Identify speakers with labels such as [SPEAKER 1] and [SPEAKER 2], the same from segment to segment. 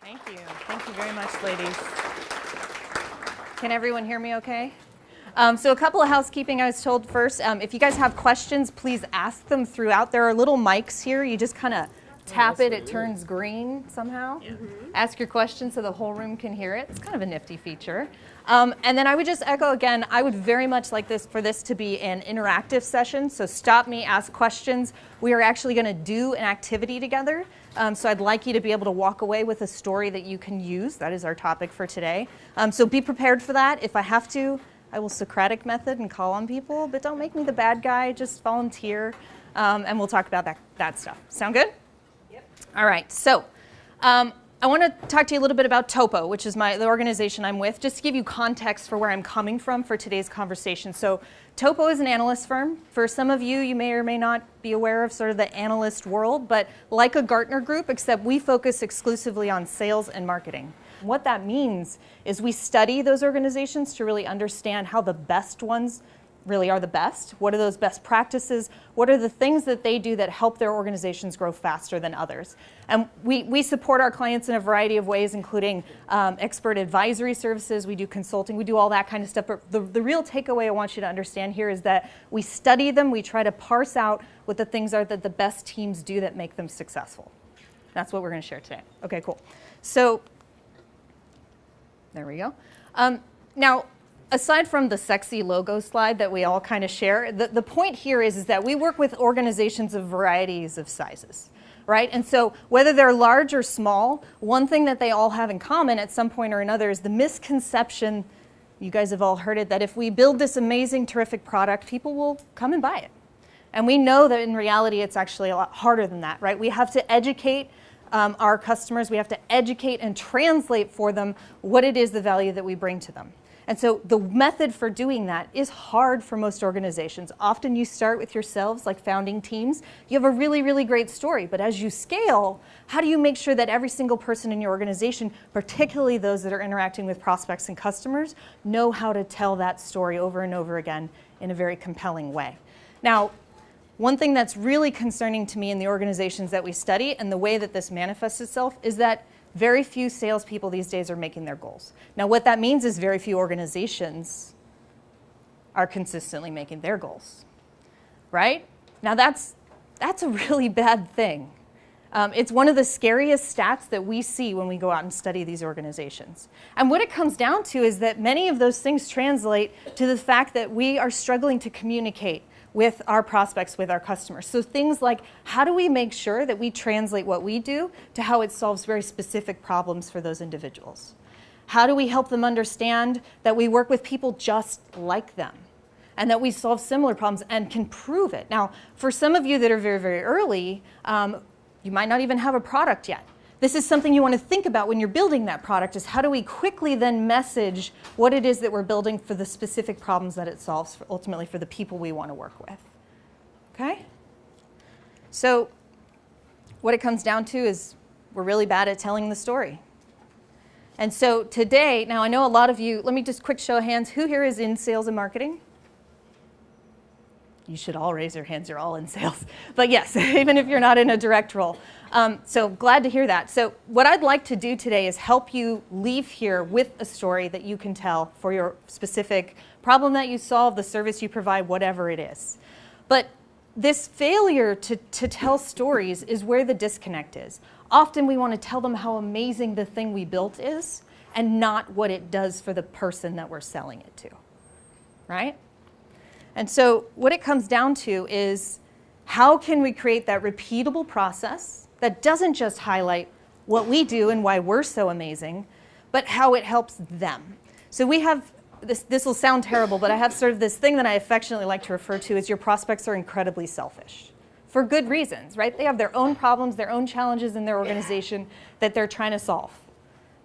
[SPEAKER 1] Thank you. Thank you very much, ladies. Can everyone hear me okay? So a couple of housekeeping I was told first. If you guys have questions, please ask them throughout. There are little mics here. You just kind of tap it. It turns green somehow. Ask your question so the whole room can hear it. It's kind of a nifty feature. And then I would just echo again, I would very much like for this to be an interactive session. So stop me, ask questions. We are actually going to do an activity together. So I'd like you to be able to walk away with a story that you can use. That is our topic for today. So be prepared for that. If I have to, I will Socratic method and call on people, but don't make me the bad guy. Just volunteer, and we'll talk about that stuff. Sound good? Yep. All right. So I want to talk to you a little bit about TOPO, which is the organization I'm with, just to give you context for where I'm coming from for today's conversation. So TOPO is an analyst firm. For some of you, you may or may not be aware of sort of the analyst world, but like a Gartner group, except we focus exclusively on sales and marketing. What that means is we study those organizations to really understand how the best ones really are the best. What are those best practices? What are the things that they do that help their organizations grow faster than others? And we support our clients in a variety of ways, including expert advisory services. We do consulting. We do all that kind of stuff. But the real takeaway I want you to understand here is that we study them. We try to parse out what the things are that the best teams do that make them successful. That's what we're going to share today. Okay, cool. So there we go. Now, aside from the sexy logo slide that we all kind of share, the point here is that we work with organizations of varieties of sizes, right? And so whether they're large or small, one thing that they all have in common at some point or another is the misconception, you guys have all heard it, that if we build this amazing, terrific product, people will come and buy it. And we know that in reality, it's actually a lot harder than that, right? We have to educate our customers. We have to educate and translate for them what it is the value that we bring to them. And so the method for doing that is hard for most organizations. Often you start with yourselves, like founding teams. You have a really, really great story. But as you scale, how do you make sure that every single person in your organization, particularly those that are interacting with prospects and customers, know how to tell that story over and over again in a very compelling way? Now, one thing that's really concerning to me in the organizations that we study and the way that this manifests itself is that very few salespeople these days are making their goals. Now, what that means is very few organizations are consistently making their goals, right? Now, that's a really bad thing. It's one of the scariest stats that we see when we go out and study these organizations. And what it comes down to is that many of those things translate to the fact that we are struggling to communicate with our prospects, with our customers. So things like, how do we make sure that we translate what we do to how it solves very specific problems for those individuals? How do we help them understand that we work with people just like them and that we solve similar problems and can prove it? Now, for some of you that are very, very early, you might not even have a product yet. This is something you want to think about when you're building that product, is how do we quickly then message what it is that we're building for the specific problems that it solves, ultimately for the people we want to work with. Okay? So what it comes down to is we're really bad at telling the story. And so today, now I know a lot of you, let me just quick show of hands, who here is in sales and marketing? You should all raise your hands, you're all in sales. But yes, even if you're not in a direct role. So glad to hear that. So what I'd like to do today is help you leave here with a story that you can tell for your specific problem that you solve, the service you provide, whatever it is. But this failure to tell stories is where the disconnect is. Often we want to tell them how amazing the thing we built is and not what it does for the person that we're selling it to, right? And so what it comes down to is how can we create that repeatable process that doesn't just highlight what we do and why we're so amazing, but how it helps them. So we have, this will sound terrible, but I have sort of this thing that I affectionately like to refer to as your prospects are incredibly selfish. For good reasons, right? They have their own problems, their own challenges in their organization that they're trying to solve,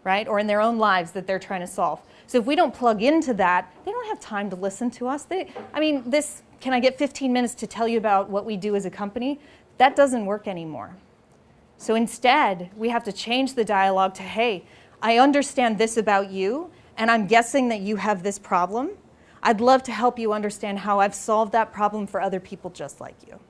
[SPEAKER 1] right? Or in their own lives that they're trying to solve. So if we don't plug into that, they don't have time to listen to us. Can I get 15 minutes to tell you about what we do as a company? That doesn't work anymore. So instead, we have to change the dialogue to, hey, I understand this about you, and I'm guessing that you have this problem. I'd love to help you understand how I've solved that problem for other people just like you.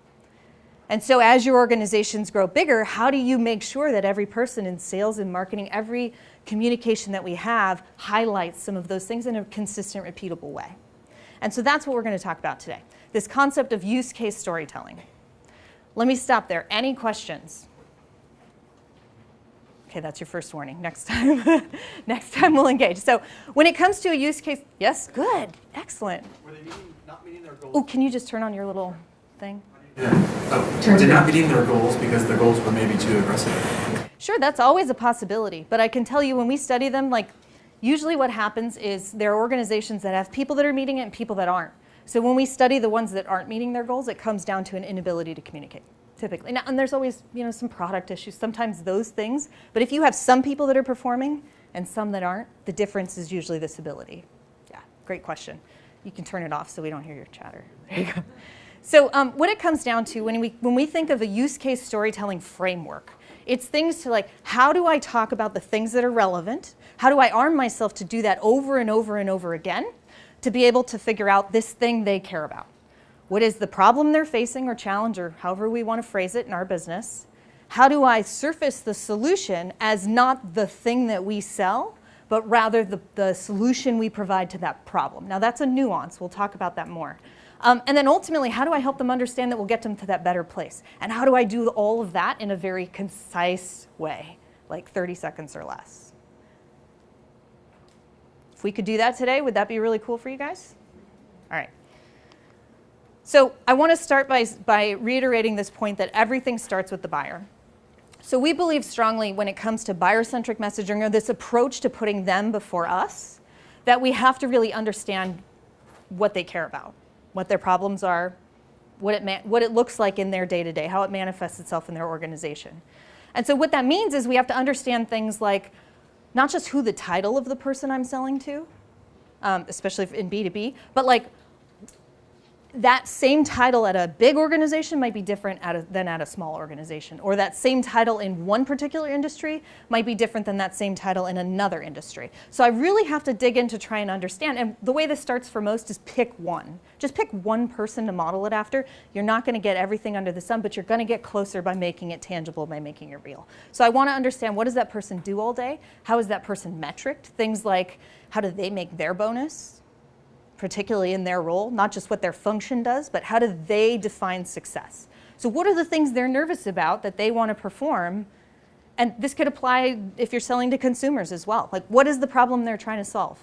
[SPEAKER 1] And so as your organizations grow bigger, how do you make sure that every person in sales and marketing, every communication that we have highlights some of those things in a consistent, repeatable way? And so that's what we're going to talk about today, this concept of use case storytelling. Let me stop there. Any questions? Okay, that's your first warning. Next time, next time we'll engage. So when it comes to a use case, yes, good, excellent.
[SPEAKER 2] Were they not meeting their goals?
[SPEAKER 1] Oh, can you just turn on your little thing?
[SPEAKER 2] Yeah. Were they not meeting their goals because their goals were maybe too aggressive?
[SPEAKER 1] Sure, that's always a possibility. But I can tell you when we study them, like usually what happens is there are organizations that have people that are meeting it and people that aren't. So when we study the ones that aren't meeting their goals, it comes down to an inability to communicate. Typically. Now, and there's always, some product issues, sometimes those things. But if you have some people that are performing and some that aren't, the difference is usually this ability. Yeah, great question. You can turn it off so we don't hear your chatter. There you go. So what it comes down to when we think of a use case storytelling framework, it's things to like, how do I talk about the things that are relevant? How do I arm myself to do that over and over and over again to be able to figure out this thing they care about? What is the problem they're facing or challenge, or however we want to phrase it in our business? How do I surface the solution as not the thing that we sell, but rather the solution we provide to that problem? Now that's a nuance. We'll talk about that more. And then ultimately, how do I help them understand that we'll get them to that better place? And how do I do all of that in a very concise way, like 30 seconds or less? If we could do that today, would that be really cool for you guys? All right. So I want to start by reiterating this point that everything starts with the buyer. So we believe strongly when it comes to buyer-centric messaging, or this approach to putting them before us, that we have to really understand what they care about, what their problems are, what it looks like in their day-to-day, how it manifests itself in their organization. And so what that means is we have to understand things like not just who the title of the person I'm selling to, especially in B2B, but like that same title at a big organization might be different than at a small organization. Or that same title in one particular industry might be different than that same title in another industry. So I really have to dig in to try and understand. And the way this starts for most is pick one. Just pick one person to model it after. You're not going to get everything under the sun, but you're going to get closer by making it tangible, by making it real. So I want to understand, what does that person do all day? How is that person metriced? Things like, how do they make their bonus? Particularly in their role, not just what their function does, but how do they define success? So what are the things they're nervous about that they want to perform? And this could apply if you're selling to consumers as well. Like, what is the problem they're trying to solve?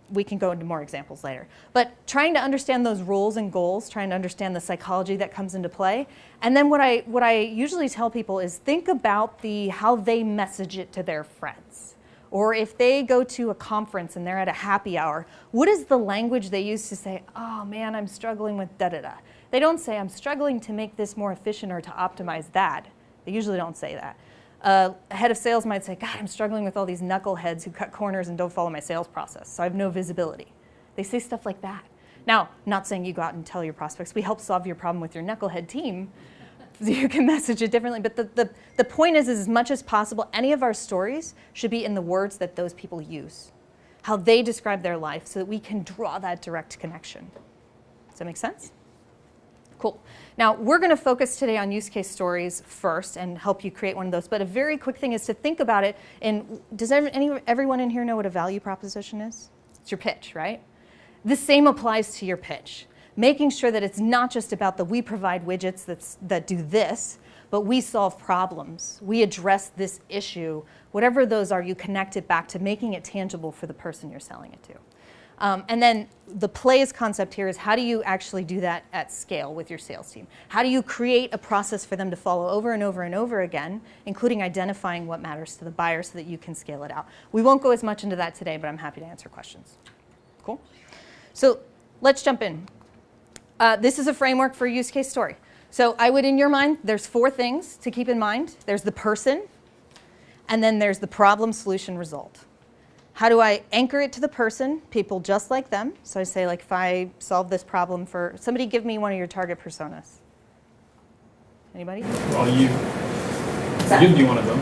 [SPEAKER 1] We can go into more examples later. But trying to understand those roles and goals, trying to understand the psychology that comes into play. And then what I usually tell people is think about how they message it to their friends. Or if they go to a conference and they're at a happy hour, what is the language they use to say, oh man, I'm struggling with da-da-da? They don't say, I'm struggling to make this more efficient or to optimize that. They usually don't say that. A head of sales might say, God, I'm struggling with all these knuckleheads who cut corners and don't follow my sales process, so I have no visibility. They say stuff like that. Now, I'm not saying you go out and tell your prospects, we help solve your problem with your knucklehead team. You can message it differently, but the point is as much as possible, any of our stories should be in the words that those people use, how they describe their life, so that we can draw that direct connection. Does that make sense? Cool. Now, we're going to focus today on use case stories first and help you create one of those, but a very quick thing is to think about it. And does everyone in here know what a value proposition is? It's your pitch, right? The same applies to your pitch. Making sure that it's not just about we provide widgets that do this, but we solve problems. We address this issue. Whatever those are, you connect it back to making it tangible for the person you're selling it to. And then the plays concept here is how do you actually do that at scale with your sales team? How do you create a process for them to follow over and over and over again, including identifying what matters to the buyer so that you can scale it out? We won't go as much into that today, but I'm happy to answer questions. Cool? So let's jump in. This is a framework for a use case story. So I would, in your mind, there's 4 things to keep in mind. There's the person, and then there's the problem, solution, result. How do I anchor it to the person, people just like them? So I say, like, if I solve this problem for somebody, give me one of your target personas. Anybody?
[SPEAKER 3] Well, you give me one of them.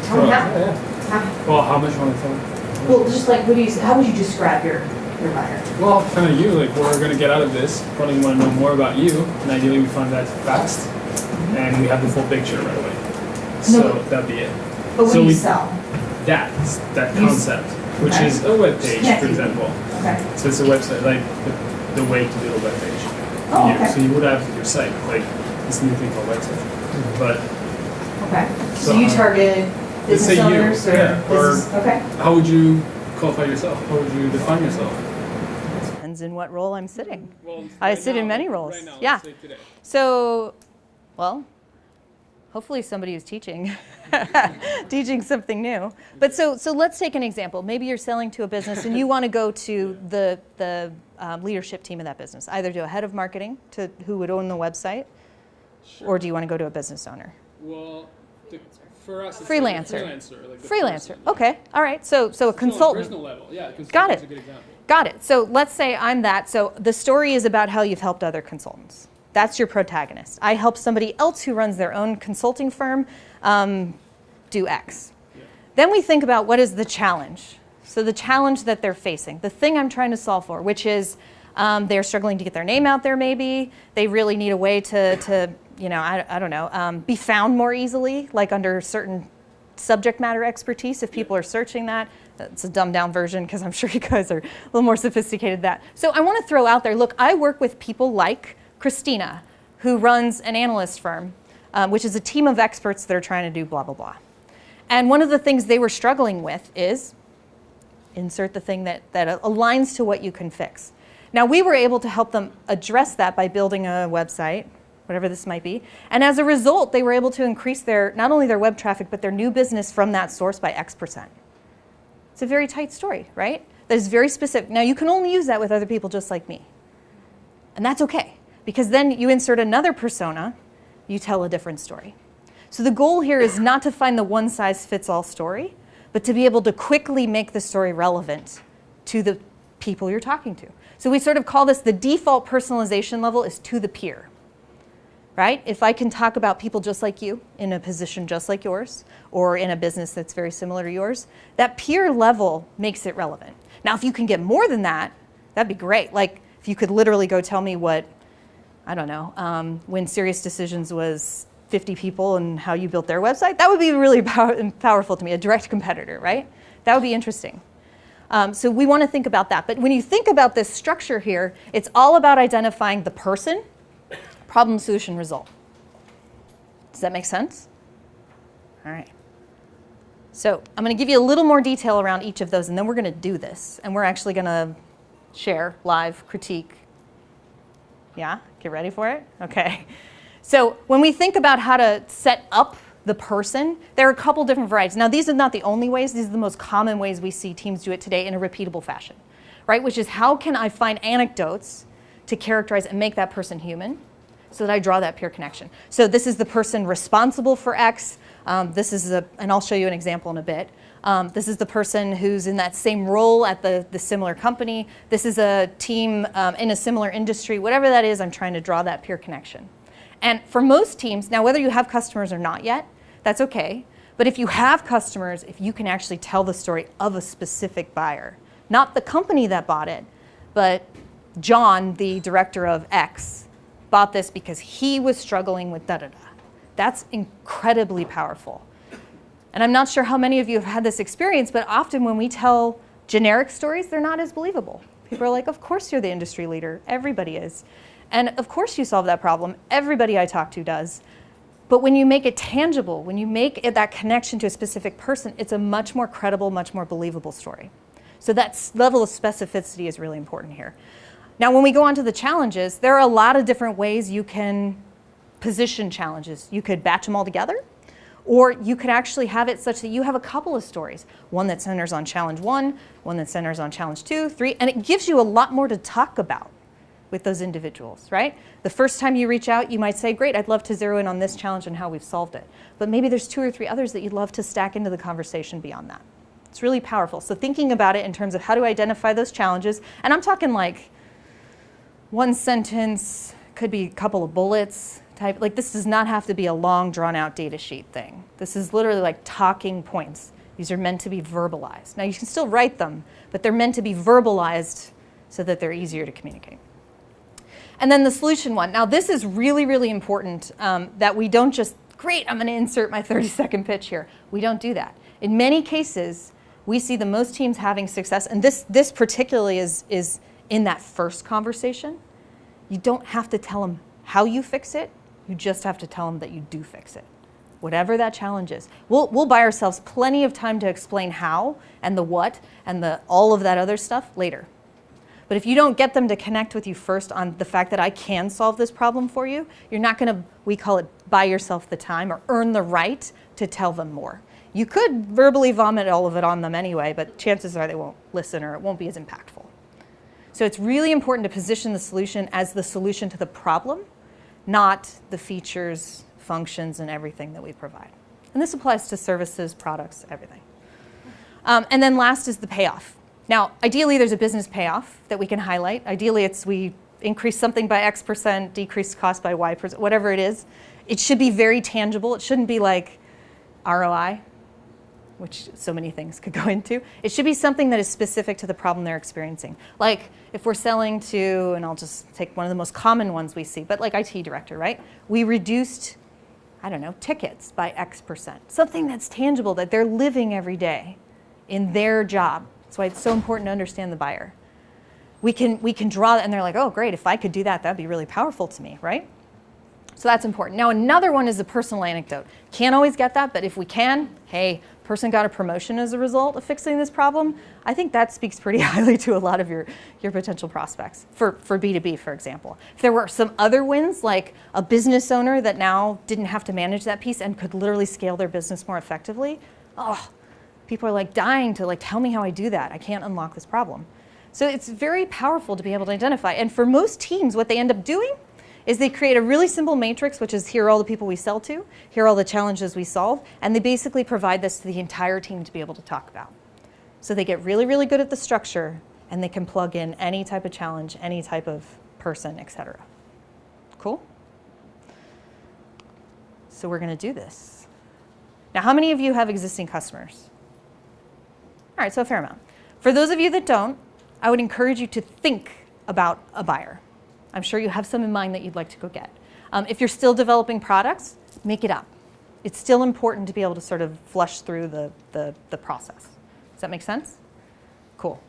[SPEAKER 1] Tell me how.
[SPEAKER 3] Well, how much you want to tell me?
[SPEAKER 1] Well, just like, how would you describe your buyer?
[SPEAKER 3] Well, kind of you, like, we're going to get out of this. Probably want to know more about you, and ideally we find that fast. and we have the full picture right away. So that'd be it.
[SPEAKER 4] But what
[SPEAKER 3] So
[SPEAKER 4] do you
[SPEAKER 3] we-
[SPEAKER 4] sell?
[SPEAKER 3] That concept, which
[SPEAKER 4] Okay.
[SPEAKER 3] is a web page,
[SPEAKER 4] Can't
[SPEAKER 3] for
[SPEAKER 4] see.
[SPEAKER 3] example.
[SPEAKER 4] Okay.
[SPEAKER 3] So it's a website, like the way to build a web page.
[SPEAKER 4] Oh,
[SPEAKER 3] You-
[SPEAKER 4] okay.
[SPEAKER 3] So you would have your site, like this new thing called website. But
[SPEAKER 4] Okay. So
[SPEAKER 3] So,
[SPEAKER 4] you target
[SPEAKER 3] let's say
[SPEAKER 4] business
[SPEAKER 3] you,
[SPEAKER 4] owners or
[SPEAKER 3] yeah, or-
[SPEAKER 4] business? Okay.
[SPEAKER 3] how would you qualify yourself? How would you define yourself?
[SPEAKER 1] Depends in what role I'm sitting.
[SPEAKER 3] Well,
[SPEAKER 1] I sit in many roles.
[SPEAKER 3] Right now,
[SPEAKER 1] Yeah.
[SPEAKER 3] let's say today.
[SPEAKER 1] So, well, hopefully somebody who's teaching, teaching something new. But so let's take an example. Maybe you're selling to a business and you want to go to the leadership team of that business, either to a head of marketing, to who would own the website, or do you want to go to a business owner?
[SPEAKER 3] Well, for us, it's
[SPEAKER 1] Freelancer.
[SPEAKER 3] Like a freelancer. Like the
[SPEAKER 1] Freelancer.
[SPEAKER 3] person.
[SPEAKER 1] Okay. All right. So a
[SPEAKER 3] So on a
[SPEAKER 1] consultant.
[SPEAKER 3] personal level, yeah.
[SPEAKER 1] Got
[SPEAKER 3] Consultant's
[SPEAKER 1] it.
[SPEAKER 3] a good example.
[SPEAKER 1] Got it. So let's say I'm that. So the story is about how you've helped other consultants. That's your protagonist. I help somebody else who runs their own consulting firm do X.
[SPEAKER 3] Yeah.
[SPEAKER 1] Then we think about what is the challenge. So the challenge that they're facing, the thing I'm trying to solve for, which is they're struggling to get their name out there maybe. They really need a way to you know, I don't know, be found more easily, like under certain subject matter expertise if people are searching that. It's a dumbed down version because I'm sure you guys are a little more sophisticated than that. So I want to throw out there, look, I work with people like Kristina, who runs an analyst firm, which is a team of experts that are trying to do blah, blah, blah. And one of the things they were struggling with is insert the thing that aligns to what you can fix. Now, we were able to help them address that by building a website, whatever this might be. And as a result, they were able to increase not only their web traffic, but their new business from that source by X%. It's a very tight story, right? That is very specific. Now, you can only use that with other people just like me. And that's okay, because then you insert another persona, you tell a different story. So the goal here is not to find the one-size-fits-all story, but to be able to quickly make the story relevant to the people you're talking to. So we sort of call this the default personalization level is to the peer, right? If I can talk about people just like you, in a position just like yours, or in a business that's very similar to yours, that peer level makes it relevant. Now, if you can get more than that, that'd be great. Like, if you could literally go tell me what, I don't know, when Serious Decisions was 50 people and how you built their website, that would be really powerful to me, a direct competitor, right? That would be interesting. So we want to think about that. But when you think about this structure here, it's all about identifying the person, problem, solution, result. Does that make sense? All right. So I'm going to give you a little more detail around each of those, and then we're going to do this. And we're actually going to share, live, critique. Yeah? Get ready for it? Okay. So when we think about how to set up the person, there are a couple different varieties. Now, these are not the only ways. These are the most common ways we see teams do it today in a repeatable fashion, right? Which is, how can I find anecdotes to characterize and make that person human so that I draw that peer connection? So this is the person responsible for X. This is and I'll show you an example in a bit. This is the person who's in that same role at the similar company. This is a team in a similar industry. Whatever that is, I'm trying to draw that peer connection. And for most teams, now whether you have customers or not yet, that's okay. But if you have customers, if you can actually tell the story of a specific buyer, not the company that bought it, but John, the director of X, bought this because he was struggling with da-da-da. That's incredibly powerful. And I'm not sure how many of you have had this experience, but often when we tell generic stories, they're not as believable. People are like, of course you're the industry leader. Everybody is. And of course you solve that problem. Everybody I talk to does. But when you make it tangible, when you make it that connection to a specific person, it's a much more credible, much more believable story. So that level of specificity is really important here. Now, when we go on to the challenges, there are a lot of different ways you can position challenges. You could batch them all together, or you could actually have it such that you have a couple of stories. One that centers on challenge 1, one that centers on challenge 2, 3, and it gives you a lot more to talk about with those individuals, right? The first time you reach out, you might say, great, I'd love to zero in on this challenge and how we've solved it. But maybe there's 2 or 3 others that you'd love to stack into the conversation beyond that. It's really powerful. So thinking about it in terms of how to identify those challenges, and I'm talking like one sentence, could be a couple of bullets type. Like, this does not have to be a long, drawn-out data sheet thing. This is literally like talking points. These are meant to be verbalized. Now, you can still write them, but they're meant to be verbalized so that they're easier to communicate. And then the solution one. Now this is really, really important that we don't just, great, I'm going to insert my 30-second pitch here. We don't do that. In many cases, we see the most teams having success, and this particularly is in that first conversation. You don't have to tell them how you fix it. You just have to tell them that you do fix it, whatever that challenge is. We'll buy ourselves plenty of time to explain how and the what and all of that other stuff later. But if you don't get them to connect with you first on the fact that I can solve this problem for you, you're not going to, we call it, buy yourself the time or earn the right to tell them more. You could verbally vomit all of it on them anyway, but chances are they won't listen or it won't be as impactful. So it's really important to position the solution as the solution to the problem, not the features, functions, and everything that we provide. And this applies to services, products, everything. And then last is the payoff. Now, ideally, there's a business payoff that we can highlight. Ideally, it's we increase something by X%, decrease cost by Y%, whatever it is. It should be very tangible. It shouldn't be like ROI, which so many things could go into. It should be something that is specific to the problem they're experiencing. Like if we're selling to, and I'll just take one of the most common ones we see, but like IT director, right? We reduced, I don't know, tickets by X%. Something that's tangible that they're living every day in their job. That's why it's so important to understand the buyer. We can draw that, and they're like, oh, great, if I could do that, that'd be really powerful to me, right? So that's important. Now, another one is a personal anecdote. Can't always get that, but if we can, hey, person got a promotion as a result of fixing this problem, I think that speaks pretty highly to a lot of your potential prospects for B2B, for example. If there were some other wins, like a business owner that now didn't have to manage that piece and could literally scale their business more effectively, oh, people are like dying to like tell me how I do that. I can't unlock this problem. So it's very powerful to be able to identify. And for most teams, what they end up doing is they create a really simple matrix, which is here are all the people we sell to, here are all the challenges we solve, and they basically provide this to the entire team to be able to talk about. So they get really, really good at the structure, and they can plug in any type of challenge, any type of person, etc. Cool? So we're going to do this. Now, how many of you have existing customers? All right, so a fair amount. For those of you that don't, I would encourage you to think about a buyer. I'm sure you have some in mind that you'd like to go get. If you're still developing products, make it up. It's still important to be able to sort of flush through the process. Does that make sense? Cool.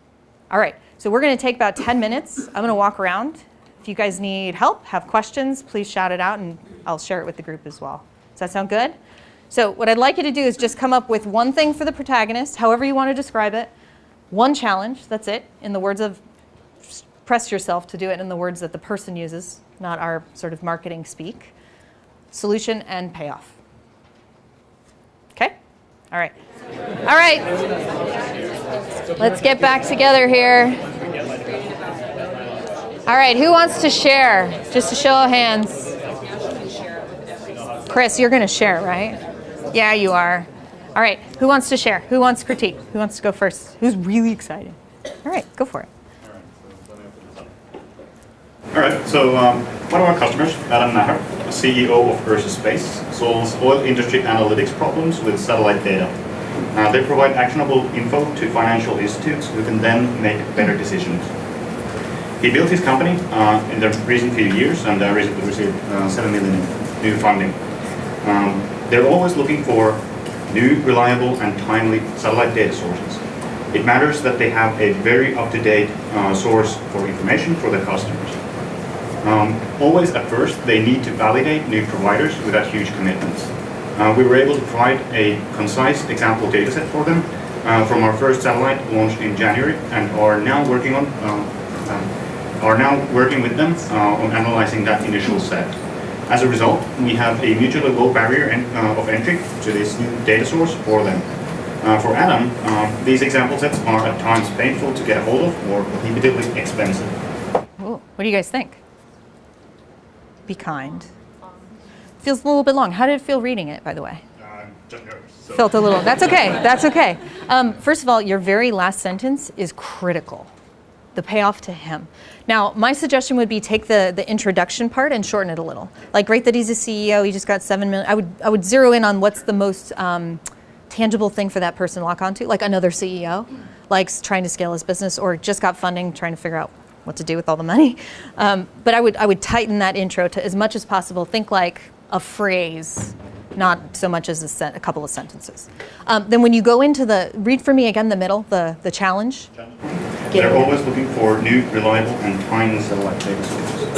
[SPEAKER 1] All right, so we're going to take about 10 minutes. I'm going to walk around. If you guys need help, have questions, please shout it out, and I'll share it with the group as well. Does that sound good? So what I'd like you to do is just come up with one thing for the protagonist, however you want to describe it, one challenge, that's it, in the words of, press yourself to do it in the words that the person uses, not our sort of marketing speak, solution and payoff. Okay? All right. All right. Let's get back together here. All right, who wants to share? Just a show of hands. Chris, you're going to share, right? Yeah, you are. All right, who wants to share? Who wants critique? Who wants to go first? Who's really excited? All right, go for it.
[SPEAKER 4] All right, so one of our customers, Adam Nahar, CEO of Ursa Space, solves oil industry analytics problems with satellite data. They provide actionable info to financial institutes who can then make better decisions. He built his company in the recent few years and recently received $7 million in new funding. They're always looking for new, reliable, and timely satellite data sources. It matters that they have a very up-to-date source for information for their customers. Always at first, they need to validate new providers without huge commitments. We were able to provide a concise example dataset for them from our first satellite launched in January, and are now working with them on analyzing that initial set. As a result, we have a mutually low barrier of entry to this new data source for them. For Adam, these example sets are at times painful to get a hold of or prohibitively expensive.
[SPEAKER 1] Ooh, what do you guys think? Be kind. Feels a little bit long. How did it feel reading it, by the way?
[SPEAKER 4] Just nervous. So.
[SPEAKER 1] Felt a little. That's okay. That's okay. First of all, your very last sentence is critical. The payoff to him. Now, my suggestion would be take the introduction part and shorten it a little. Like, great that he's a CEO. He just got $7 million. I would zero in on what's the most tangible thing for that person to lock onto, like another CEO, like trying to scale his business, or just got funding, trying to figure out what to do with all the money. But I would tighten that intro to as much as possible. Think like a phrase, not so much as a couple of sentences. Then when you go into read for me again the middle, the challenge.
[SPEAKER 4] They're always looking for new, reliable, and timely satellite data sources.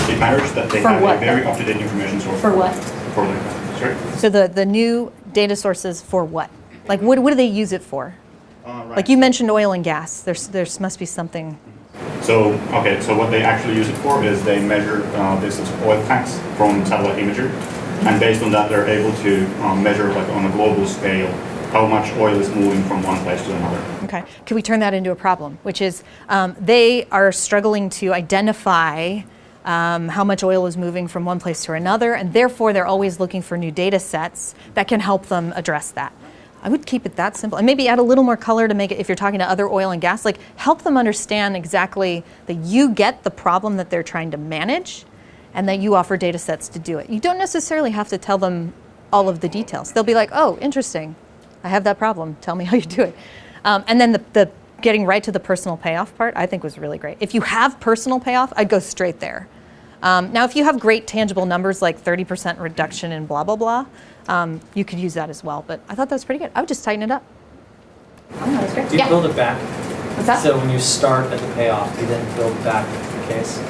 [SPEAKER 4] It matters that they have a very up-to-date information source.
[SPEAKER 1] For what?
[SPEAKER 4] For their, sorry?
[SPEAKER 1] So the new data sources for what? Like what do they use it for?
[SPEAKER 4] Right.
[SPEAKER 1] Like you mentioned oil and gas. There must be something.
[SPEAKER 4] So what they actually use it for is they measure this as oil tanks from satellite imagery, and based on that they're able to measure like on a global scale how much oil is moving from one place to another.
[SPEAKER 1] Okay, can we turn that into a problem, which is they are struggling to identify how much oil is moving from one place to another, and therefore they're always looking for new data sets that can help them address that. I would keep it that simple, and maybe add a little more color to make it, if you're talking to other oil and gas, like help them understand exactly that you get the problem that they're trying to manage and that you offer data sets to do it. You don't necessarily have to tell them all of the details. They'll be like, oh, interesting, I have that problem, tell me how you do it. And then the getting right to the personal payoff part, I think was really great. If you have personal payoff, I'd go straight there. Now, if you have great tangible numbers like 30% reduction in blah, blah, blah, you could use that as well. But I thought that was pretty good. I would just tighten it up.
[SPEAKER 5] Oh, that was great.
[SPEAKER 6] Do you build it back?
[SPEAKER 5] What's that?
[SPEAKER 6] So when you start at the payoff, you then build back the case.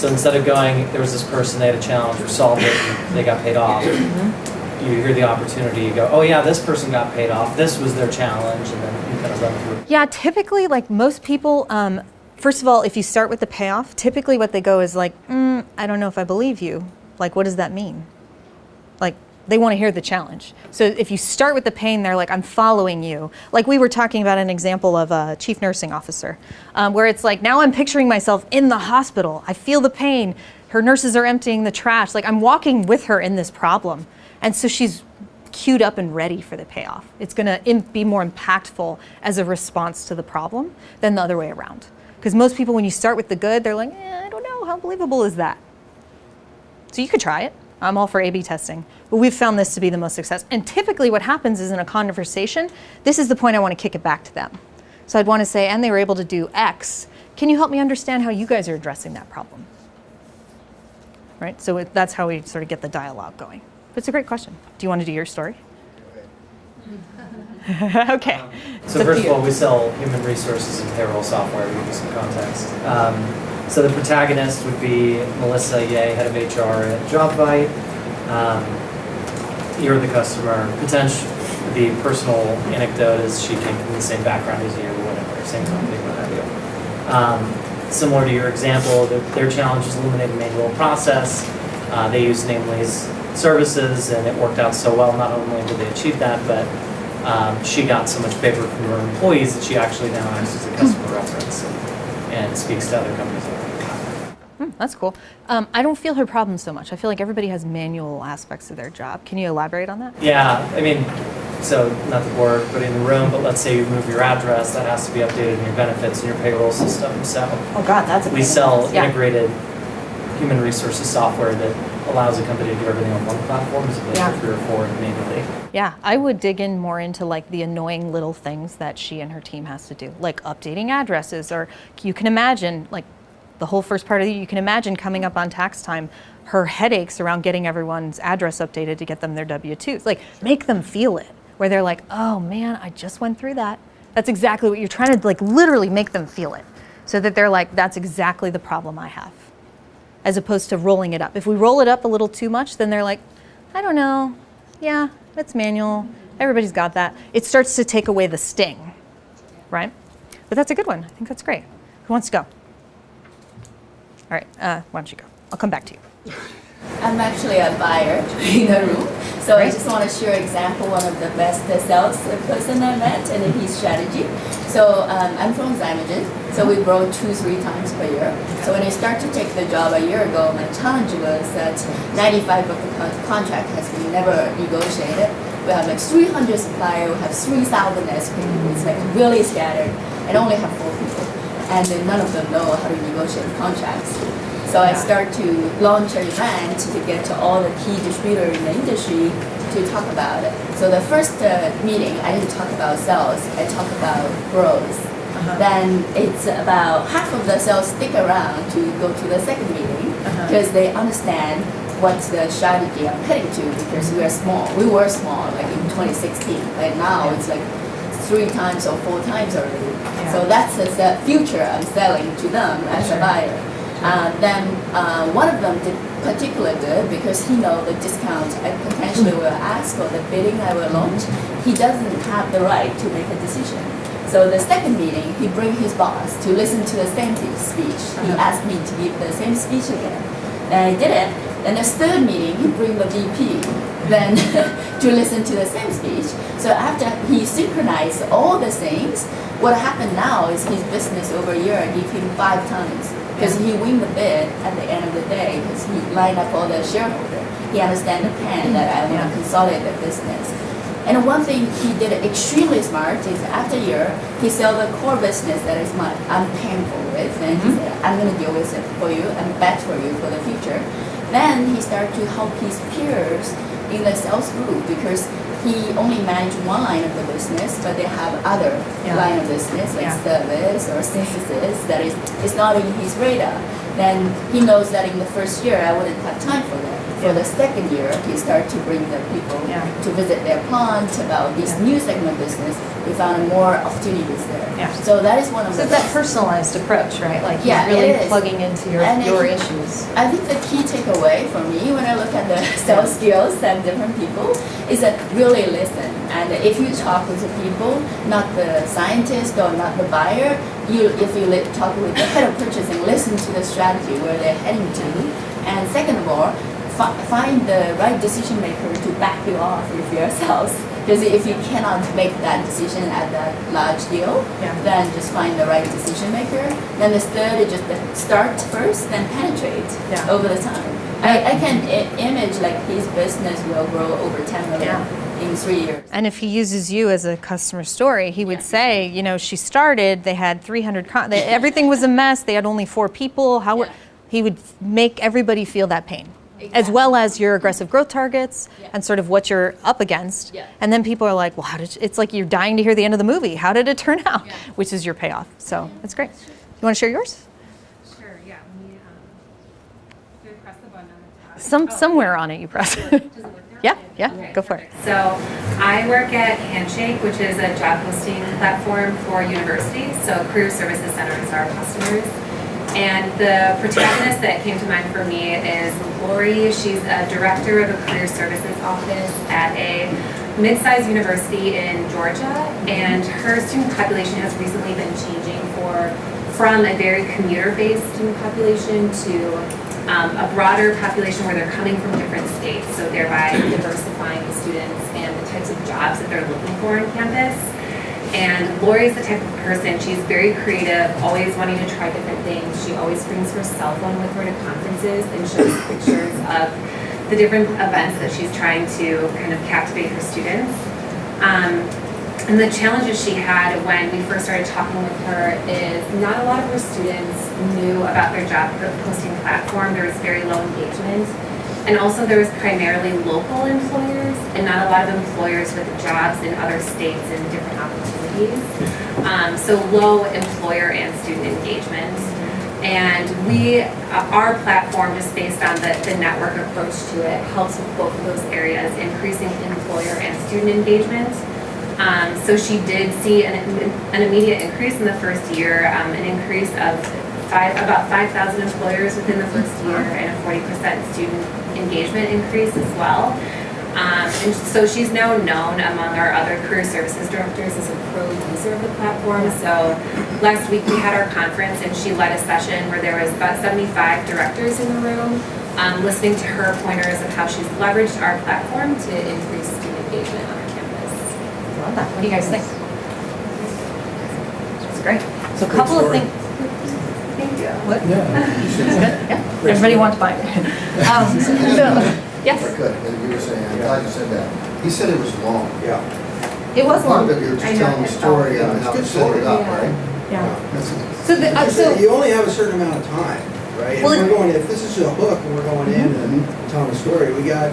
[SPEAKER 6] So instead of going, there was this person, they had a challenge, or solved it, and they got paid off. You hear the opportunity, you go, oh yeah, this person got paid off, this was their challenge, and then you kind of run through.
[SPEAKER 1] Yeah, typically, like most people, first of all, if you start with the payoff, typically what they go is like, I don't know if I believe you. Like, what does that mean? Like, they want to hear the challenge. So if you start with the pain, they're like, I'm following you. Like we were talking about an example of a chief nursing officer, where it's like, now I'm picturing myself in the hospital. I feel the pain. Her nurses are emptying the trash. Like I'm walking with her in this problem. And so she's queued up and ready for the payoff. It's going to be more impactful as a response to the problem than the other way around. Because most people, when you start with the good, they're like, I don't know, how believable is that? So you could try it. I'm all for A/B testing. But we've found this to be the most success. And typically what happens is in a conversation, this is the point I want to kick it back to them. So I'd want to say, and they were able to do X. Can you help me understand how you guys are addressing that problem? Right? So that's how we sort of get the dialogue going. But it's a great question. Do you want to do your story? Okay.
[SPEAKER 6] So first of all, we sell human resources and payroll software, to give you some context. So the protagonist would be Melissa Ye, head of HR at JobVite. You're the customer. The personal anecdote is she came from the same background as you, or whatever, same company, what have you. Similar to your example, their challenge is eliminating manual process. They use Namely's services, and it worked out so well. Not only did they achieve that, but she got so much favor from her employees that she actually now acts as a customer reference and speaks to other companies.
[SPEAKER 1] That's cool. I don't feel her problem so much. I feel like everybody has manual aspects of their job. Can you elaborate on that?
[SPEAKER 6] Yeah, I mean, so not to bore everybody in the room, but let's say you move your address, that has to be updated in your benefits and your payroll system. So
[SPEAKER 5] Oh God, that's a
[SPEAKER 6] we sell integrated human resources software that allows a company to do everything on one platform as opposed to 3 or 4 manually.
[SPEAKER 1] Yeah, I would dig in more into like the annoying little things that she and her team has to do, like updating addresses, or you can imagine like the whole first part of you can imagine coming up on tax time, her headaches around getting everyone's address updated to get them their W-2s. Like make them feel it, where they're like, oh man, I just went through that. That's exactly what you're trying to like literally make them feel it, so that they're like, that's exactly the problem I have, as opposed to rolling it up. If we roll it up a little too much, then they're like, I don't know, yeah, it's manual, everybody's got that. It starts to take away the sting, right? But that's a good one. I think that's great. Who wants to go? All right, why don't you go? I'll come back to you.
[SPEAKER 5] I'm actually a buyer in the room, so I just want to share an example, one of the best sales person I met and his strategy. So I'm from Zymogen, so we grow 2-3 times per year. So when I started to take the job a year ago, my challenge was that 95% of the contract has been never negotiated. We have like 300 suppliers, we have 3,000 SKUs, it's like really scattered, and only have 4 people. And then none of them know how to negotiate contracts. So I start to launch an event to get to all the key distributors in the industry to talk about it. So the first meeting, I didn't talk about sales, I talked about growth. then it's about half of the sales stick around to go to the second meeting because they understand what the strategy I'm heading to, because we are small. We were small like in 2016, but now it's like 3 times or 4 times already. So that's the future I'm selling to them as a buyer. Then one of them did particularly good because he knows the discount I potentially will ask for the bidding I will launch. He doesn't have the right to make a decision. So the second meeting, he bring his boss to listen to the same speech. He asked me to give the same speech again. And I did it. Then the third meeting, he bring the VP then to listen to the same speech. So after he synchronized all the things, what happened now is his business over a year give him 5 times. Because he win the bid at the end of the day, because he lined up all the shareholders. He understand the plan that I want to consolidate the business. And one thing he did extremely smart is after a year, he sell the core business that is I'm painful with, and he said, I'm going to deal with it for you and bet for you for the future. Then he started to help his peers in the sales group because he only managed one line of the business, but they have other line of business like service or synthesis that is it's not in his radar. Then he knows that in the first year I wouldn't have time for that. For the second year, he started to bring the people to visit their plant about this new segment business. We found more opportunities there. So that is one of the
[SPEAKER 1] it's that personalized approach, right? Like he's really plugging into your issues.
[SPEAKER 5] I think the key takeaway for me when I look at the sales skills and different people is that really listen. And if you talk with the people, not the scientist or not the buyer, if you talk with the head of purchasing, listen to the strategy where they're heading to. And second of all, find the right decision maker to back you off with your sales. Because if you cannot make that decision at that large deal, then just find the right decision maker. Then the third is just start first, then penetrate over the time. I can image like his business will grow over 10 million in 3 years.
[SPEAKER 1] And if he uses you as a customer story, he would say, you know, she started, they had 300, everything was a mess, they had only 4 people. He would make everybody feel that pain. As well as your aggressive growth targets and sort of what you're up against. And then people are like, well, it's like you're dying to hear the end of the movie. How did it turn out? Which is your payoff. So that's great. You want to share yours?
[SPEAKER 7] Sure, yeah. Do you press the button on the top?
[SPEAKER 1] Somewhere on it you press.
[SPEAKER 7] Does it work now?
[SPEAKER 1] Yeah, go for it.
[SPEAKER 7] So I work at Handshake, which is a job posting platform for universities. So career services centers are our customers. And the protagonist that came to mind for me is Lori. She's a director of a career services office at a mid-sized university in Georgia, and her student population has recently been changing from a very commuter-based student population to a broader population where they're coming from different states, so thereby diversifying the students and the types of jobs that they're looking for on campus. And Lori's the type of person, she's very creative, always wanting to try different things. She always brings her cell phone with her to conferences and shows pictures of the different events that she's trying to kind of captivate her students. And the challenges she had when we first started talking with her is not a lot of her students knew about their job posting platform. There was very low engagement. And also there was primarily local employers and not a lot of employers with jobs in other states and different opportunities. So low employer and student engagement. And our platform, just based on the network approach to it, helps with both of those areas, increasing employer and student engagement. So she did see an immediate increase in the first year, an increase of about 5,000 employers within the first year, and a 40% student engagement increase as well. And so she's now known among our other career services directors as a pro user of the platform. So last week we had our conference and she led a session where there was about 75 directors in the room listening to her pointers of how she's leveraged our platform to increase student engagement on our campus.
[SPEAKER 1] Love that. What do you guys think? It's great. So a couple of things.
[SPEAKER 7] Thank you.
[SPEAKER 1] What? Yeah. Everybody wants to buy it. Yes.
[SPEAKER 8] If I could, as you were saying, I'm glad you said that. He said it was long.
[SPEAKER 9] Yeah.
[SPEAKER 1] It was
[SPEAKER 8] Part
[SPEAKER 1] long.
[SPEAKER 8] of it, you were just telling the story on how to set it up, right?
[SPEAKER 1] Yeah. So
[SPEAKER 9] You only have a certain amount of time, right?
[SPEAKER 1] Well,
[SPEAKER 9] If this is a hook and we're going in and telling a story, we got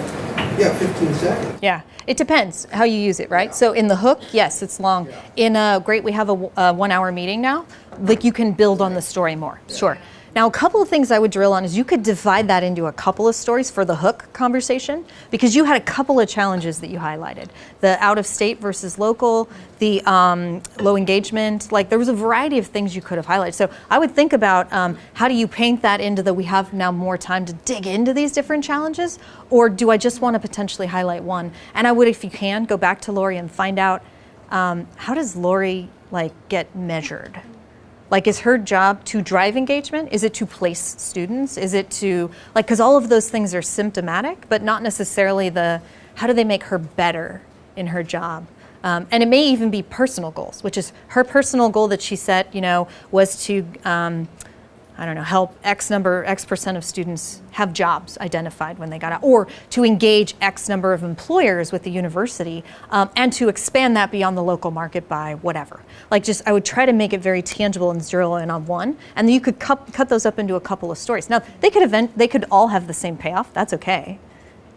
[SPEAKER 8] Yeah, 15 seconds.
[SPEAKER 1] Yeah, it depends how you use it, right? So in the hook, yes, it's long. In great, we have a 1 hour meeting now. Like you can build on the story more, sure. Now, a couple of things I would drill on is you could divide that into a couple of stories for the hook conversation, because you had a couple of challenges that you highlighted. The out of state versus local, the low engagement, like there was a variety of things you could have highlighted. So I would think about how do you paint that into the we have now more time to dig into these different challenges, or do I just want to potentially highlight one? And I would, if you can, go back to Lori and find out how does Lori like get measured? Like, is her job to drive engagement? Is it to place students? Is it to, like, because all of those things are symptomatic, but not necessarily the, how do they make her better in her job? And it may even be personal goals, which is her personal goal that she set, you know, was to, I don't know, help X percent of students have jobs identified when they got out, or to engage X number of employers with the university, and to expand that beyond the local market by whatever. Like just, I would try to make it very tangible and zero in on one, and then you could cut those up into a couple of stories. Now, they could all have the same payoff, that's okay.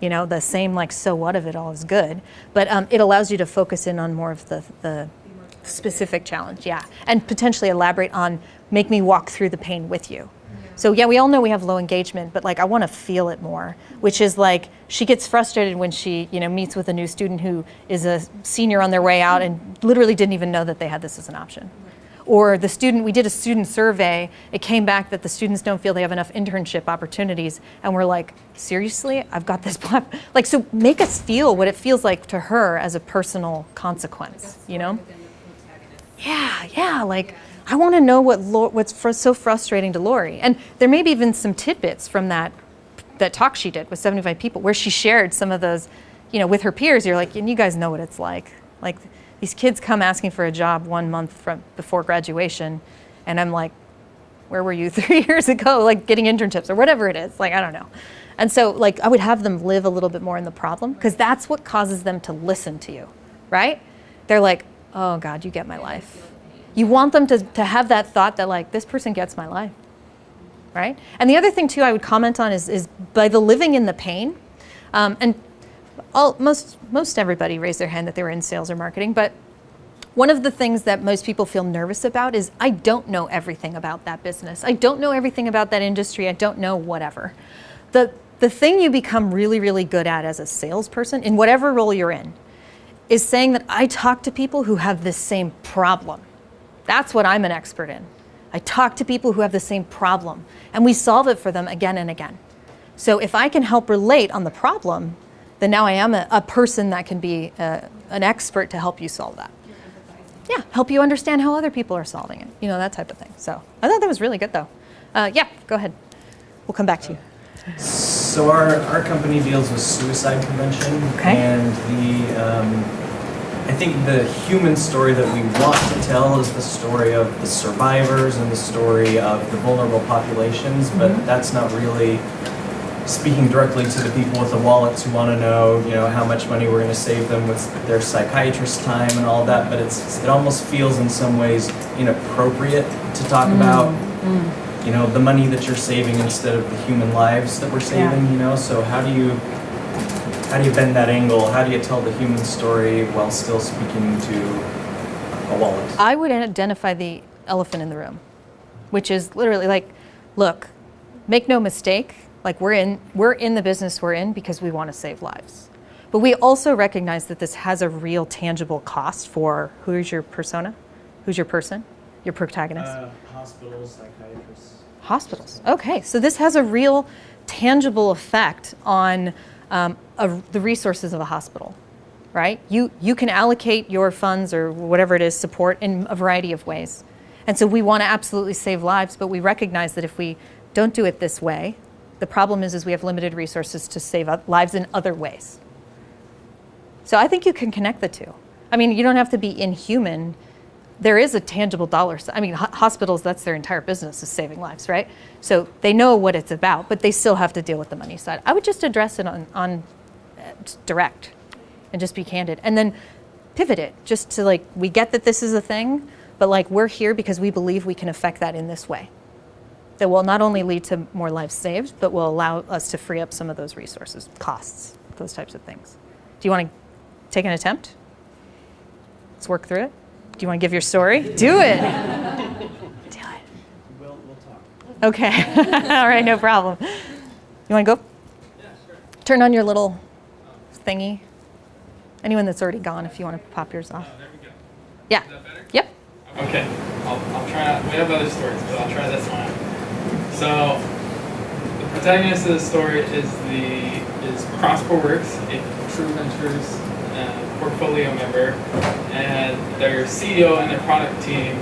[SPEAKER 1] You know, the same like so what of it all is good, but it allows you to focus in on more of the specific challenge, yeah, and potentially elaborate on, make me walk through the pain with you. So yeah, we all know we have low engagement, but like I want to feel it more, which is like she gets frustrated when she, you know, meets with a new student who is a senior on their way out and literally didn't even know that they had this as an option. Or the student, we did a student survey, it came back that the students don't feel they have enough internship opportunities, and we're like, seriously, I've got this platform. Like, so make us feel what it feels like to her as a personal consequence, you know? Yeah, like, I want to know what's so frustrating to Lori. And there may be even some tidbits from that talk she did with 75 people where she shared some of those, you know, with her peers. You're like, and you guys know what it's like. Like, these kids come asking for a job 1 month before graduation, and I'm like, where were you 3 years ago? Like, getting internships or whatever it is. Like, I don't know. And so, like, I would have them live a little bit more in the problem, because that's what causes them to listen to you, right? They're like, oh God, you get my life. You want them to have that thought that like, this person gets my life, right? And the other thing too I would comment on is by the living in the pain, and most everybody raised their hand that they were in sales or marketing, but one of the things that most people feel nervous about is, I don't know everything about that business. I don't know everything about that industry. I don't know whatever. The thing you become really, really good at as a salesperson, in whatever role you're in, is saying that I talk to people who have this same problem. That's what I'm an expert in. I talk to people who have the same problem, and we solve it for them again and again. So if I can help relate on the problem, then now I am a person that can be an expert to help you solve that. Yeah, help you understand how other people are solving it, you know, that type of thing. So I thought that was really good though. Yeah, go ahead. We'll come back to you.
[SPEAKER 9] So our company deals with suicide prevention,
[SPEAKER 1] okay.
[SPEAKER 9] And I think the human story that we want to tell is the story of the survivors and the story of the vulnerable populations, but that's not really speaking directly to the people with the wallets who want to know, you know, how much money we're going to save them with their psychiatrist time and all that. But it almost feels in some ways inappropriate to talk about, you know, the money that you're saving instead of the human lives that we're saving. You know, so how do you bend that angle? How do you tell the human story while still speaking to a wallet?
[SPEAKER 1] I would identify the elephant in the room, which is literally like, look, make no mistake, like we're in the business we're in because we want to save lives. But we also recognize that this has a real tangible cost for who's your persona? Who's your person? Your protagonist?
[SPEAKER 9] Hospitals, psychiatrists.
[SPEAKER 1] Hospitals. Okay, so this has a real tangible effect on the resources of a hospital, right? You can allocate your funds or whatever it is, support in a variety of ways. And so we want to absolutely save lives, but we recognize that if we don't do it this way, the problem is we have limited resources to save lives in other ways. So I think you can connect the two. I mean, you don't have to be inhuman. There is a tangible dollar. I mean, hospitals, that's their entire business, is saving lives, right? So they know what it's about, but they still have to deal with the money side. I would just address it on direct and just be candid. And then pivot it just to like, we get that this is a thing, but like we're here because we believe we can affect that in this way. That will not only lead to more lives saved, but will allow us to free up some of those resources, costs. those types of things. Do you want to take an attempt? Let's work through it. Do you want to give your story? Do it. Do it.
[SPEAKER 3] We'll talk.
[SPEAKER 1] Okay. All right, no problem. You want to go?
[SPEAKER 3] Yeah, sure.
[SPEAKER 1] Turn on your little thingy. Anyone that's already gone, if you want to pop yours off.
[SPEAKER 3] There we go.
[SPEAKER 1] Yeah.
[SPEAKER 3] Is that better?
[SPEAKER 1] Yep.
[SPEAKER 3] Okay. I'll try. We have other stories, but I'll try this one out. So, the protagonist of the story is Prosperworks, a True Ventures portfolio member, and their CEO and their product team.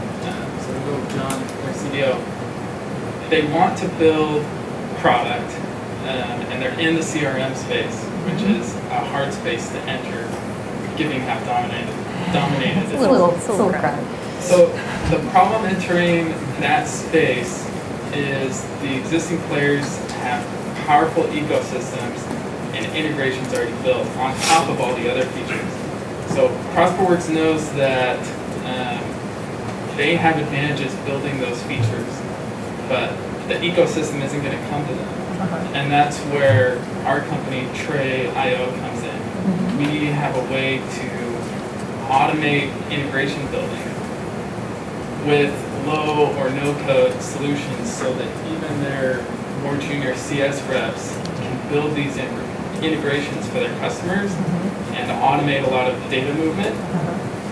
[SPEAKER 3] So we'll go with John, their CEO. They want to build product, and they're in the CRM space, which is a hard space to enter, given how dominated
[SPEAKER 1] It's a little crowded.
[SPEAKER 3] So the problem entering that space is the existing players have powerful ecosystems and integrations already built on top of all the other features. So Prosperworks knows that they have advantages building those features, but the ecosystem isn't going to come to them. And that's where our company, Tray.io, comes in. We have a way to automate integration building with low or no code solutions so that even their more junior CS reps can build these integrations for their customers and automate a lot of the data movement.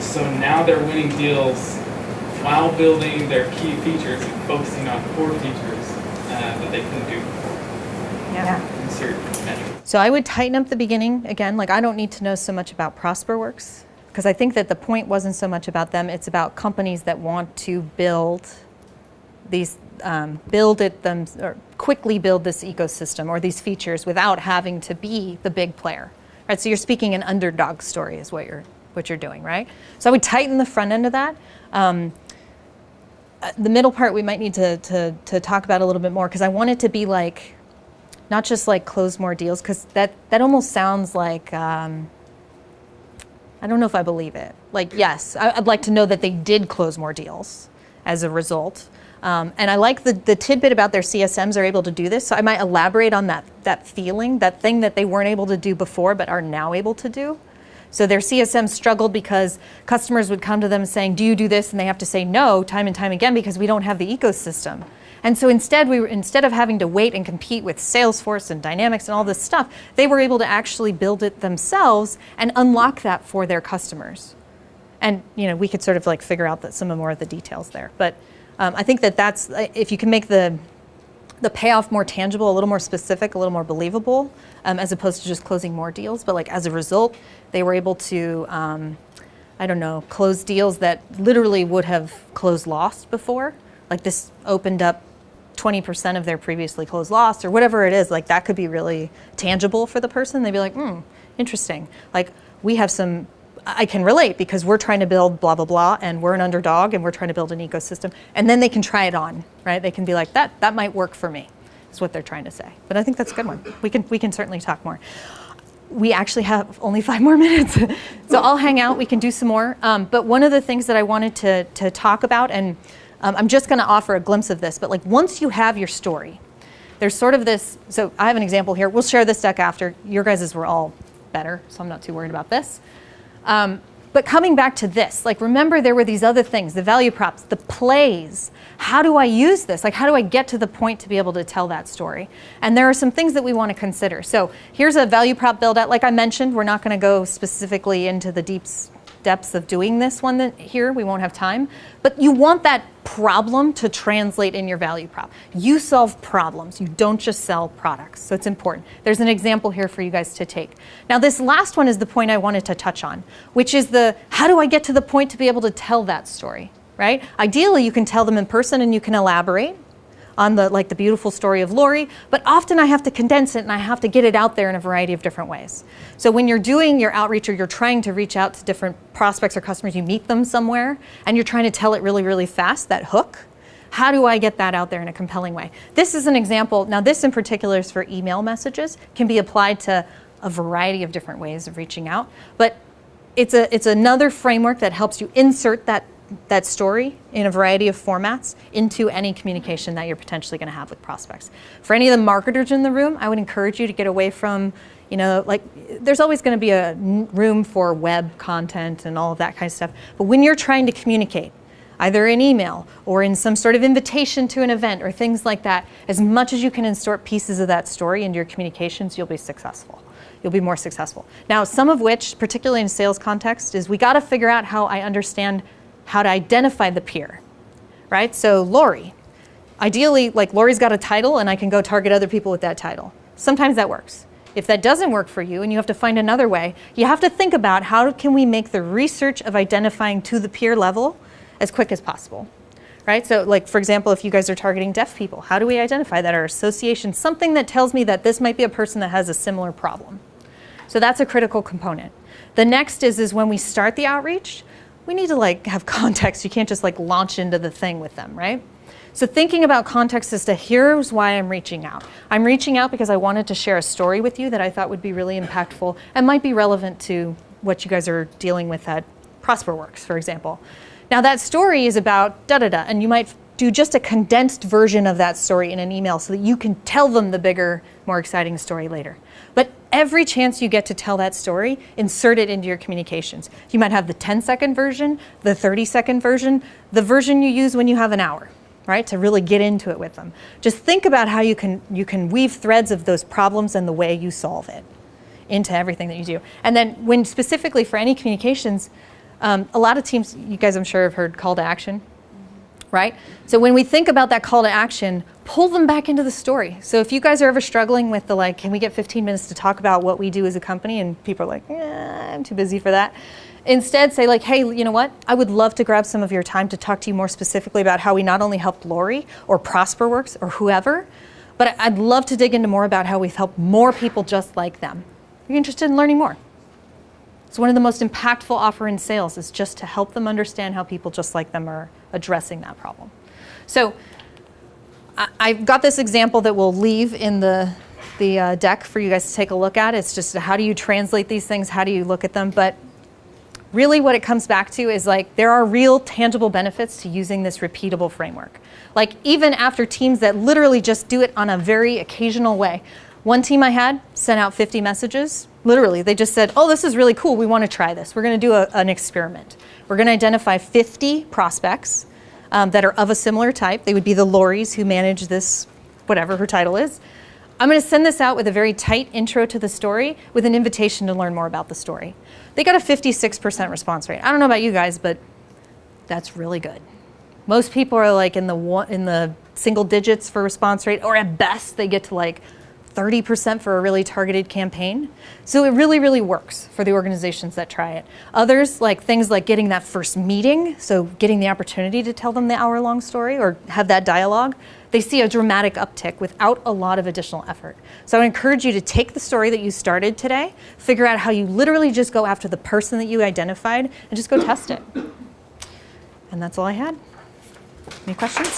[SPEAKER 3] So now they're winning deals while building their key features and focusing on core features that they couldn't do before.
[SPEAKER 1] Yeah.
[SPEAKER 3] Insert metric.
[SPEAKER 1] So I would tighten up the beginning. Again, like I don't need to know so much about Prosperworks, because I think that the point wasn't so much about them, it's about companies that want to build these, or quickly build this ecosystem or these features without having to be the big player. Right? So you're speaking an underdog story is what you're doing, right? So I would tighten the front end of that. The middle part we might need to talk about a little bit more, because I want it to be like, not just like close more deals, because that almost sounds like, I don't know if I believe it. Like, yes, I'd like to know that they did close more deals as a result. And I like the tidbit about their CSMs are able to do this. So I might elaborate on that feeling, that thing that they weren't able to do before but are now able to do. So their CSM struggled because customers would come to them saying, do you do this? And they have to say no time and time again because we don't have the ecosystem. And so instead of having to wait and compete with Salesforce and Dynamics and all this stuff, they were able to actually build it themselves and unlock that for their customers. And we could sort of like figure out some more of the details there. But I think that's, if you can make the payoff more tangible, a little more specific, a little more believable, as opposed to just closing more deals. But like as a result, they were able to, close deals that literally would have closed lost before. Like this opened up 20% of their previously closed loss or whatever it is. Like that could be really tangible for the person. They'd be like, interesting. Like we have I can relate because we're trying to build blah, blah, blah, and we're an underdog and we're trying to build an ecosystem. And then they can try it on, right? They can be like, that might work for me, is what they're trying to say. But I think that's a good one. We can certainly talk more. We actually have only 5 more minutes. So I'll hang out, we can do some more. But one of the things that I wanted to talk about, and I'm just gonna offer a glimpse of this, but like once you have your story, there's sort of this, so I have an example here. We'll share this deck after. Your guys's were all better, so I'm not too worried about this. But coming back to this, like remember there were these other things, the value props, the plays. How do I use this? Like how do I get to the point to be able to tell that story? And there are some things that we want to consider. So here's a value prop build out. Like I mentioned, we're not going to go specifically into the depths of doing this one here. We won't have time. But you want that problem to translate in your value prop. You solve problems. You don't just sell products. So it's important. There's an example here for you guys to take. Now this last one is the point I wanted to touch on, which is how do I get to the point to be able to tell that story, right? Ideally, you can tell them in person and you can elaborate on the beautiful story of Lori, but often I have to condense it and I have to get it out there in a variety of different ways. So when you're doing your outreach or you're trying to reach out to different prospects or customers, you meet them somewhere and you're trying to tell it really, really fast, that hook, how do I get that out there in a compelling way? This is an example. Now this in particular is for email messages, can be applied to a variety of different ways of reaching out, but it's another framework that helps you insert that that story in a variety of formats into any communication that you're potentially going to have with prospects. For any of the marketers in the room, I would encourage you to get away from, like there's always going to be a room for web content and all of that kind of stuff. But when you're trying to communicate, either in email or in some sort of invitation to an event or things like that, as much as you can insert pieces of that story into your communications, you'll be successful. You'll be more successful. Now, some of which, particularly in sales context, is we got to figure out how I understand how to identify the peer, right? So Lori, ideally, like Lori's got a title and I can go target other people with that title. Sometimes that works. If that doesn't work for you and you have to find another way, you have to think about how can we make the research of identifying to the peer level as quick as possible, right? So like, for example, if you guys are targeting deaf people, how do we identify that, or association, something that tells me that this might be a person that has a similar problem? So that's a critical component. The next is when we start the outreach, we need to like have context. You can't just like launch into the thing with them, right? So thinking about context as to here's why I'm reaching out. I'm reaching out because I wanted to share a story with you that I thought would be really impactful and might be relevant to what you guys are dealing with at ProsperWorks, for example. Now that story is about da-da-da, and you might do just a condensed version of that story in an email so that you can tell them the bigger, more exciting story later. But every chance you get to tell that story, insert it into your communications. You might have the 10-second version, the 30-second version, the version you use when you have an hour, right, to really get into it with them. Just think about how you can weave threads of those problems and the way you solve it into everything that you do. And then when specifically for any communications, a lot of teams, you guys I'm sure have heard call to action, right? So when we think about that call to action, pull them back into the story. So if you guys are ever struggling with the like, can we get 15 minutes to talk about what we do as a company? And people are like, I'm too busy for that. Instead say like, hey, you know what? I would love to grab some of your time to talk to you more specifically about how we not only helped Lori or ProsperWorks or whoever, but I'd love to dig into more about how we've helped more people just like them. Are you interested in learning more? It's one of the most impactful offer in sales is just to help them understand how people just like them are addressing that problem. So I've got this example that we'll leave in the deck for you guys to take a look at. It's just how do you translate these things? How do you look at them? But really what it comes back to is like there are real tangible benefits to using this repeatable framework. Like even after teams that literally just do it on a very occasional way. One team I had sent out 50 messages. Literally, they just said, oh, this is really cool. We want to try this. We're going to do an experiment. We're going to identify 50 prospects that are of a similar type. They would be the Loris who manage this, whatever her title is. I'm going to send this out with a very tight intro to the story with an invitation to learn more about the story. They got a 56% response rate. I don't know about you guys, but that's really good. Most people are like in the single digits for response rate, or at best they get to like 30% for a really targeted campaign. So it really, really works for the organizations that try it. Others, like things like getting that first meeting, so getting the opportunity to tell them the hour-long story or have that dialogue, they see a dramatic uptick without a lot of additional effort. So I encourage you to take the story that you started today, figure out how you literally just go after the person that you identified, and just go test it. And that's all I had. Any questions?